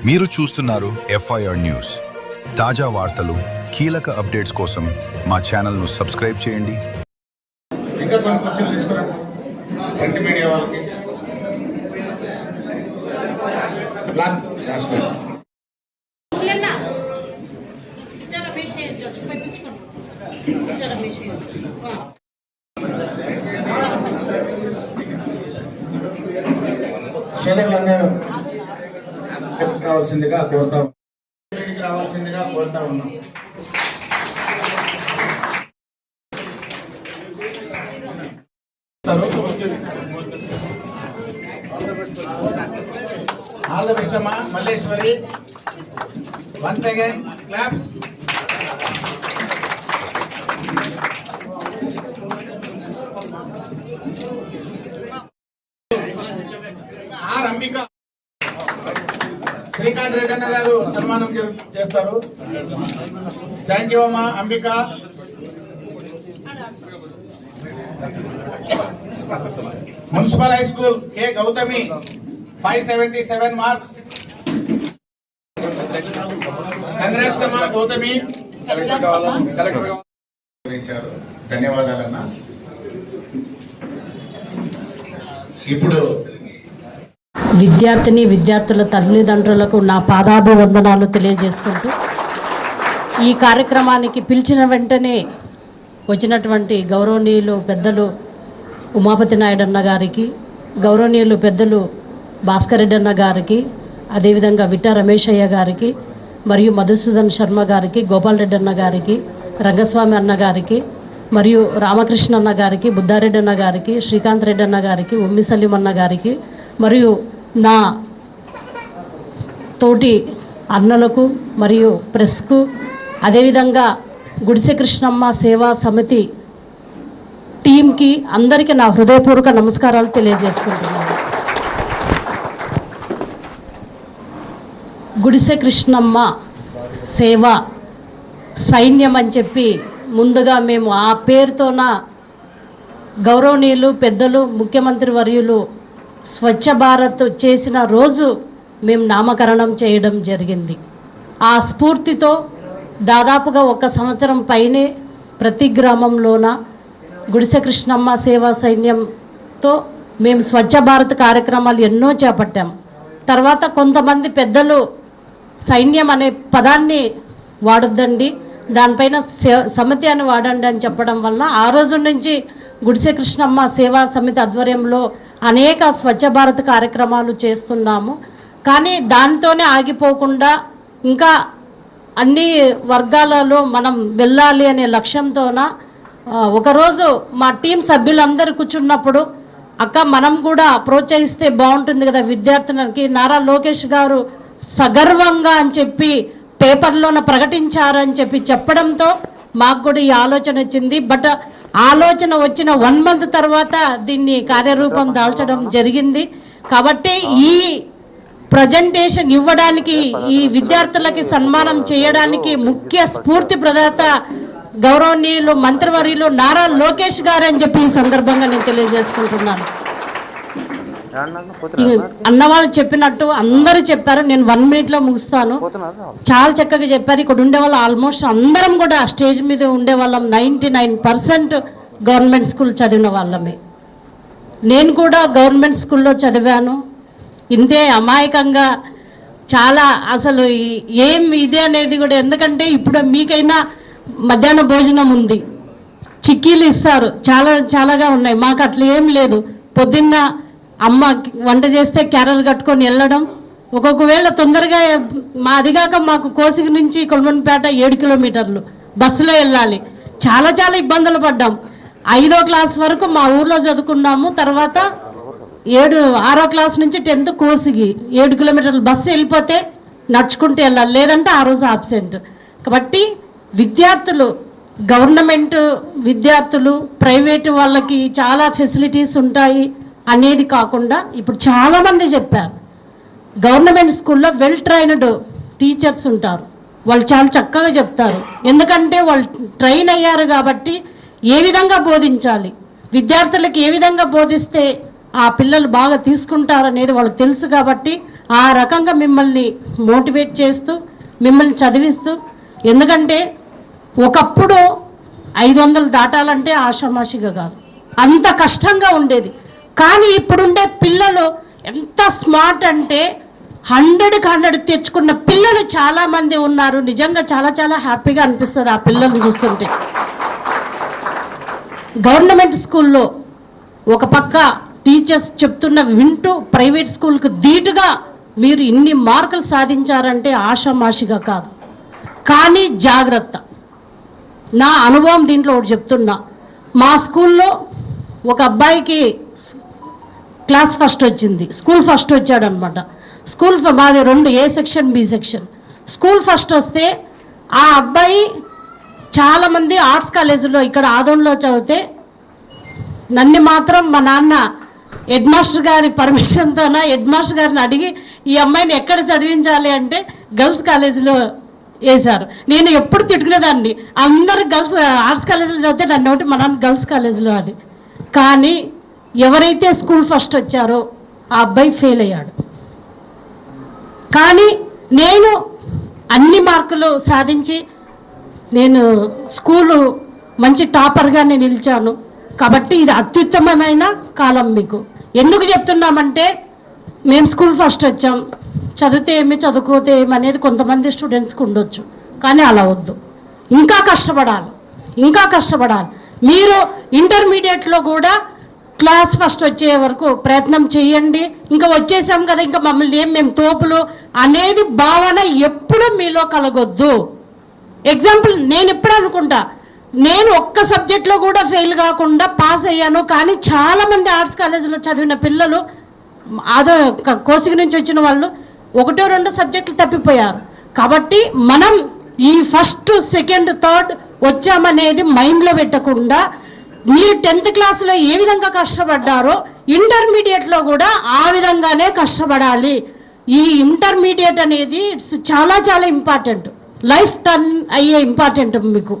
మీరు చూస్తున్నారు FIR news. తాజా వార్తలు, కీలక అప్డేట్స్ కోసం మా ఛానల్ను సబ్స్క్రైబ్ చేయండి. ఇంకా కొన్ని కుర్చీలు తీసుకురండి సెంటి మీడియా వాళ్ళకి. సోదరులందరూ రావాల్సిందిగా కోరుతా ఉన్నాం. ఆల్ ద బెస్ట్ అమ్మా Malleswari. Once again claps. Ambika Srikanth Reddy అన్న గారు సన్మానం చేస్తారు. థ్యాంక్ యూ అమ్మా అంబిక. మున్సిపల్ హై స్కూల్ కే గౌతమి 577 మార్క్స్. కంగ్రాట్స్ అమ్మా గౌతమి. ధన్యవాదాలన్నా. ఇప్పుడు విద్యార్థుల తల్లిదండ్రులకు నా పాదాభివందనాలు తెలియజేసుకుంటూ ఈ కార్యక్రమానికి పిలిచిన వెంటనే వచ్చినటువంటి గౌరవనీయులు పెద్దలు ఉమాపతి నాయుడు అన్న గారికి, గౌరవనీయులు పెద్దలు భాస్కర్ రెడ్డి అన్న గారికి, అదేవిధంగా విట్టా రమేశయ్య గారికి, మరియు మధుసూదన్ శర్మ గారికి, గోపాల్ రెడ్డి అన్న గారికి, రంగస్వామి అన్న గారికి, మరియు రామకృష్ణ అన్న గారికి, బుద్ధారెడ్డి అన్న గారికి, శ్రీకాంత్ రెడ్డి అన్న గారికి, ఉమ్మి సలీం అన్న గారికి, మరియు నా తోటి అన్నలకు మరియు ప్రెస్కు, అదేవిధంగా గుడిసె కృష్ణమ్మ సేవా సమితి టీంకి అందరికీ నా హృదయపూర్వక నమస్కారాలు తెలియజేసుకుంటున్నాను. గుడిసె కృష్ణమ్మ సేవా సైన్యం అని చెప్పి ముందుగా మేము ఆ పేరుతోన గౌరవనీయులు పెద్దలు ముఖ్యమంత్రి వర్యులు స్వచ్ఛ భారత్ చేసిన రోజు మేము నామకరణం చేయడం జరిగింది. ఆ స్ఫూర్తితో దాదాపుగా 1 సంవత్సరం పైనే ప్రతి గ్రామంలోన గుడిసె కృష్ణమ్మ సేవా సైన్యంతో మేము స్వచ్ఛ భారత్ కార్యక్రమాలు ఎన్నో చేపట్టాం. తర్వాత కొంతమంది పెద్దలు సైన్యం అనే పదాన్ని వాడొద్దండి, దానిపైన సమితి అని వాడండి అని చెప్పడం వల్ల ఆ రోజు నుంచి గుడిసె కృష్ణమ్మ సేవా సమితి ఆధ్వర్యంలో అనేక స్వచ్ఛ భారత్ కార్యక్రమాలు చేస్తున్నాము. కానీ దాంతోనే ఆగిపోకుండా ఇంకా అన్ని వర్గాలలో మనం వెళ్ళాలి అనే లక్ష్యంతోన ఒకరోజు మా టీం సభ్యులందరూ కూర్చున్నప్పుడు, అక్క మనం కూడా ప్రోత్సహిస్తే బాగుంటుంది కదా విద్యార్థులకి, నారా లోకేష్ గారు సగర్వంగా అని చెప్పి పేపర్లోన ప్రకటించారని చెప్పి చెప్పడంతో మాకు కూడా ఈ ఆలోచన వచ్చింది. బట్ ఆలోచన వచ్చిన 1 మంత్ తర్వాత దీన్ని కార్యరూపం దాల్చడం జరిగింది. కాబట్టి ఈ ప్రజెంటేషన్ ఇవ్వడానికి, ఈ విద్యార్థులకి సన్మానం చేయడానికి ముఖ్య స్ఫూర్తి ప్రదాత గౌరవనీయులు మంత్రివర్యులు నారా లోకేష్ గారు అని చెప్పి ఈ సందర్భంగా నేను తెలియజేసుకుంటున్నాను. అన్నవాళ్ళు చెప్పినట్టు అందరూ చెప్పారు, నేను 1 మినిట్లో ముగిస్తాను. చాలా చక్కగా చెప్పారు. ఇక్కడ ఉండేవాళ్ళు ఆల్మోస్ట్ అందరం కూడా స్టేజ్ మీద ఉండేవాళ్ళం 99% గవర్నమెంట్ స్కూల్ చదివిన వాళ్ళమే. నేను కూడా గవర్నమెంట్ స్కూల్లో చదివాను. ఇంతే అమాయకంగా చాలా అసలు ఏం ఇదే అనేది కూడా, ఎందుకంటే ఇప్పుడు మీకైనా మధ్యాహ్న భోజనం ఉంది, చిక్కీలు ఇస్తారు, చాలాగా ఉన్నాయి. మాకు అట్లా ఏం లేదు. పొద్దున్న అమ్మ వంట చేస్తే క్యారర్ కట్టుకొని వెళ్ళడం, ఒక్కొక్కవేళ తొందరగా అదిగాక మాకు కోసిగి నుంచి కొల్మన్పేట 7 కిలోమీటర్లు బస్సులో వెళ్ళాలి. చాలా ఇబ్బందులు పడ్డాం. 5వ క్లాస్ వరకు మా ఊర్లో చదువుకున్నాము. తర్వాత 6వ క్లాస్ నుంచి 10th కోసిగి 7 కిలోమీటర్లు బస్సు వెళ్ళిపోతే నడుచుకుంటూ వెళ్ళాలి, లేదంటే ఆ రోజు ఆబ్సెంట్. కాబట్టి విద్యార్థులు, గవర్నమెంట్ విద్యార్థులు, ప్రైవేటు వాళ్ళకి చాలా ఫెసిలిటీస్ ఉంటాయి అనేది కాకుండా ఇప్పుడు చాలామంది చెప్పారు, గవర్నమెంట్ స్కూల్లో వెల్ ట్రైన్డ్ టీచర్స్ ఉంటారు, వాళ్ళు చాలా చక్కగా చెప్తారు. ఎందుకంటే వాళ్ళు ట్రైన్ అయ్యారు కాబట్టి ఏ విధంగా బోధించాలి, విద్యార్థులకు ఏ విధంగా బోధిస్తే ఆ పిల్లలు బాగా తీసుకుంటారనేది వాళ్ళకి తెలుసు కాబట్టి ఆ రకంగా మిమ్మల్ని మోటివేట్ చేస్తూ మిమ్మల్ని చదివిస్తూ, ఎందుకంటే ఒకప్పుడు 500 దాటాలంటే ఆషామాషిగా కాదు, అంత కష్టంగా ఉండేది. కానీ ఇప్పుడుండే పిల్లలు ఎంత స్మార్ట్ అంటే 100కి 100 తెచ్చుకున్న పిల్లలు చాలామంది ఉన్నారు. నిజంగా చాలా చాలా హ్యాపీగా అనిపిస్తుంది ఆ పిల్లల్ని చూస్తుంటే. గవర్నమెంట్ స్కూల్లో ఒక పక్క టీచర్స్ చెప్తున్న వింటూ ప్రైవేట్ స్కూల్కి ధీటుగా మీరు ఇన్ని మార్కులు సాధించారంటే ఆషామాషిగా కాదు. కానీ జాగ్రత్త, నా అనుభవం దీంట్లో ఒకటి చెప్తున్నా. మా స్కూల్లో ఒక అబ్బాయికి క్లాస్ ఫస్ట్ వచ్చింది, స్కూల్ ఫస్ట్ వచ్చాడనమాట. మాది 2 A section B section. School first వస్తే ఆ అబ్బాయి చాలామంది ఆర్ట్స్ కాలేజీలో ఇక్కడ ఆదోన్లో చదివితే నన్ను మాత్రం మా నాన్న హెడ్ మాస్టర్ గారి పర్మిషన్తోన హెడ్ మాస్టర్ గారిని అడిగి ఈ అమ్మాయిని ఎక్కడ చదివించాలి అంటే గర్ల్స్ కాలేజీలో వేశారు. నేను ఎప్పుడు తిట్టుకునేదాన్ని, అందరు గర్ల్స్ ఆర్ట్స్ కాలేజీలో చదివితే నన్ను ఒకటి మా నాన్న గర్ల్స్ కాలేజీలో అని. కానీ ఎవరైతే స్కూల్ ఫస్ట్ వచ్చారో ఆ అబ్బాయి ఫెయిల్ అయ్యాడు. కానీ నేను అన్ని మార్కులు సాధించి నేను స్కూలు మంచి టాపర్గా నేను నిలిచాను. కాబట్టి ఇది అత్యుత్తమమైన కాలం మీకు. ఎందుకు చెప్తున్నామంటే మేము స్కూల్ ఫస్ట్ వచ్చాం, చదివితే ఏమి చదువుకోతే ఏమి అనేది కొంతమంది స్టూడెంట్స్కి ఉండొచ్చు. కానీ అలా వద్దు, ఇంకా కష్టపడాలి. మీరు ఇంటర్మీడియట్లో కూడా క్లాస్ ఫస్ట్ వచ్చే వరకు ప్రయత్నం చేయండి. ఇంకా వచ్చేసాం కదా, ఇంకా మమ్మల్ని మేము తోపులు అనేది భావన ఎప్పుడూ మీలో కలగొద్దు. ఎగ్జాంపుల్, నేను ఎప్పుడు అనుకుంటా, నేను ఒక్క సబ్జెక్ట్లో కూడా ఫెయిల్ కాకుండా పాస్ అయ్యాను. కానీ చాలామంది ఆర్ట్స్ కాలేజీలో చదివిన పిల్లలు అదో కోసిక నుంచి వచ్చిన వాళ్ళు 1, 2 సబ్జెక్టులు తప్పిపోయారు. కాబట్టి మనం ఈ ఫస్ట్, సెకండ్, థర్డ్ వచ్చామనేది మైండ్లో పెట్టకుండా మీరు 10th క్లాస్లో ఏ విధంగా కష్టపడ్డారో ఇంటర్మీడియట్లో కూడా ఆ విధంగానే కష్టపడాలి. ఈ ఇంటర్మీడియట్ అనేది చాలా చాలా ఇంపార్టెంట్, లైఫ్ టర్న్ అయ్యే ఇంపార్టెంట్ మీకు.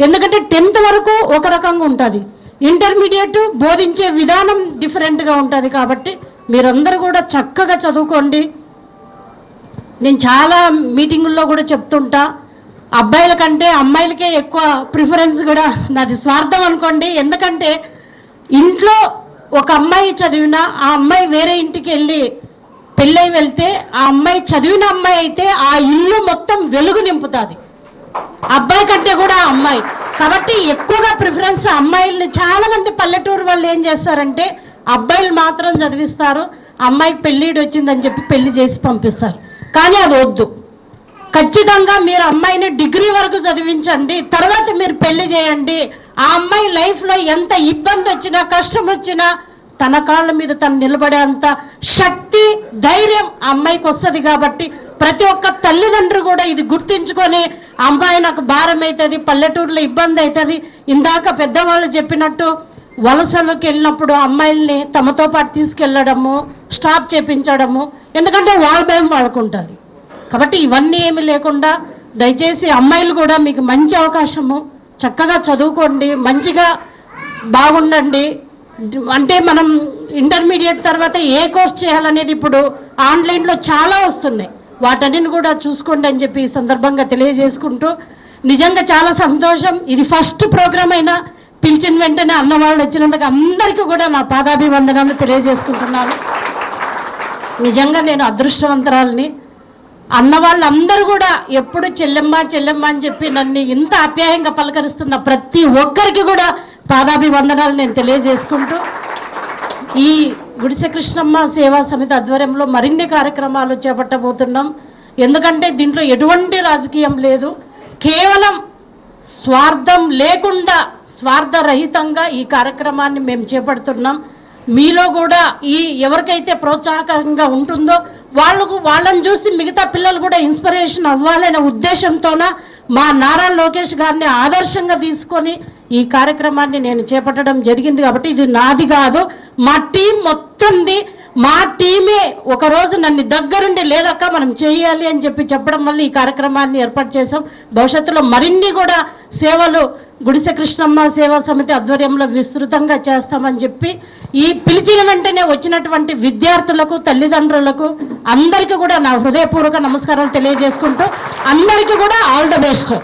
ఎందుకంటే 10th వరకు ఒక రకంగా ఉంటుంది, ఇంటర్మీడియట్ బోధించే విధానం డిఫరెంట్గా ఉంటుంది. కాబట్టి మీరందరూ కూడా చక్కగా చదువుకోండి. నేను చాలా మీటింగుల్లో కూడా చెప్తుంటా, అబ్బాయిల కంటే అమ్మాయిలకే ఎక్కువ ప్రిఫరెన్స్ కూడా నాది స్వార్థం అనుకోండి. ఎందుకంటే ఇంట్లో ఒక అమ్మాయి చదివినా ఆ అమ్మాయి వేరే ఇంటికి వెళ్ళి పెళ్ళై వెళ్తే ఆ అమ్మాయి చదివిన అమ్మాయి అయితే ఆ ఇల్లు మొత్తం వెలుగు నింపుతుంది, అబ్బాయి కంటే కూడా ఆ అమ్మాయి. కాబట్టి ఎక్కువగా ప్రిఫరెన్స్ అమ్మాయిల్ని. చాలామంది పల్లెటూరు వాళ్ళు ఏం చేస్తారంటే అబ్బాయిలు మాత్రం చదివిస్తారు, అమ్మాయికి పెళ్ళిడు వచ్చిందని చెప్పి పెళ్లి చేసి పంపిస్తారు. కానీ అది వద్దు. ఖచ్చితంగా మీరు అమ్మాయిని డిగ్రీ వరకు చదివించండి, తర్వాత మీరు పెళ్లి చేయండి. ఆ అమ్మాయి లైఫ్లో ఎంత ఇబ్బంది వచ్చినా కష్టం వచ్చినా తన కాళ్ళ మీద తను నిలబడేంత శక్తి, ధైర్యం ఆ అమ్మాయికి వస్తుంది. కాబట్టి ప్రతి ఒక్క తల్లిదండ్రులు కూడా ఇది గుర్తించుకొని అమ్మాయి నాకు భారం అవుతుంది, పల్లెటూరులో ఇబ్బంది అవుతుంది. ఇందాక పెద్దవాళ్ళు చెప్పినట్టు వలసలకు వెళ్ళినప్పుడు అమ్మాయిల్ని తమతో పాటు తీసుకెళ్ళడము, స్టాప్ చేపించడము, ఎందుకంటే వాళ్ళ భయం వాళ్ళకుంటుంది. కాబట్టి ఇవన్నీ ఏమీ లేకుండా దయచేసి అమ్మాయిలు కూడా మీకు మంచి అవకాశము, చక్కగా చదువుకోండి, మంచిగా బాగుండండి. అంటే మనం ఇంటర్మీడియట్ తర్వాత ఏ కోర్స్ చేయాలనేది ఇప్పుడు ఆన్లైన్లో చాలా వస్తున్నాయి, వాటన్నిటిని కూడా చూసుకోండి అని చెప్పి ఈ సందర్భంగా తెలియజేసుకుంటూ, నిజంగా చాలా సంతోషం. ఇది ఫస్ట్ ప్రోగ్రామ్ అయినా పిలిచిన వెంటనే అన్నవాళ్ళు వచ్చినందుకు అందరికీ కూడా నా పాదాభివందనాలు తెలియజేసుకుంటున్నాను. నిజంగా నేను అదృష్టవంతరాలని. అన్నవాళ్ళందరూ కూడా ఎప్పుడు చెల్లెమ్మ చెల్లెమ్మ అని చెప్పి నన్ను ఇంత ఆప్యాయంగా పలకరిస్తున్న ప్రతి ఒక్కరికి కూడా పాదాభివందనాలు నేను తెలియజేసుకుంటూ, ఈ గుడిసె కృష్ణమ్మ సేవా సమితి ఆధ్వర్యంలో మరిన్ని కార్యక్రమాలు చేపట్టబోతున్నాం. ఎందుకంటే దీంట్లో ఎటువంటి రాజకీయం లేదు, కేవలం స్వార్థం లేకుండా స్వార్థరహితంగా ఈ కార్యక్రమాన్ని మేము చేపడుతున్నాం. మీలో కూడా ఈ ఎవరికైతే ప్రోత్సాహకరంగా ఉంటుందో వాళ్ళని చూసి మిగతా పిల్లలు కూడా ఇన్స్పిరేషన్ అవ్వాలనే ఉద్దేశంతోన మా నారా లోకేష్ గారిని ఆదర్శంగా తీసుకొని ఈ కార్యక్రమాన్ని నేను చేపట్టడం జరిగింది. కాబట్టి ఇది నాది కాదు, మా టీం మొత్తంది. మా టీమే ఒకరోజు నన్ను దగ్గరుండి లేదక్క మనం చేయాలి అని చెప్పడం వల్ల ఈ కార్యక్రమాన్ని ఏర్పాటు చేసాం. భవిష్యత్తులో మరిన్ని కూడా సేవలు గుడిసె కృష్ణమ్మ సేవా సమితి ఆధ్వర్యంలో విస్తృతంగా చేస్తామని చెప్పి ఈ పిలిచిన వెంటనే వచ్చినటువంటి విద్యార్థులకు, తల్లిదండ్రులకు అందరికీ కూడా నా హృదయపూర్వక నమస్కారాలు తెలియజేసుకుంటూ అందరికీ కూడా ఆల్ ద బెస్ట్.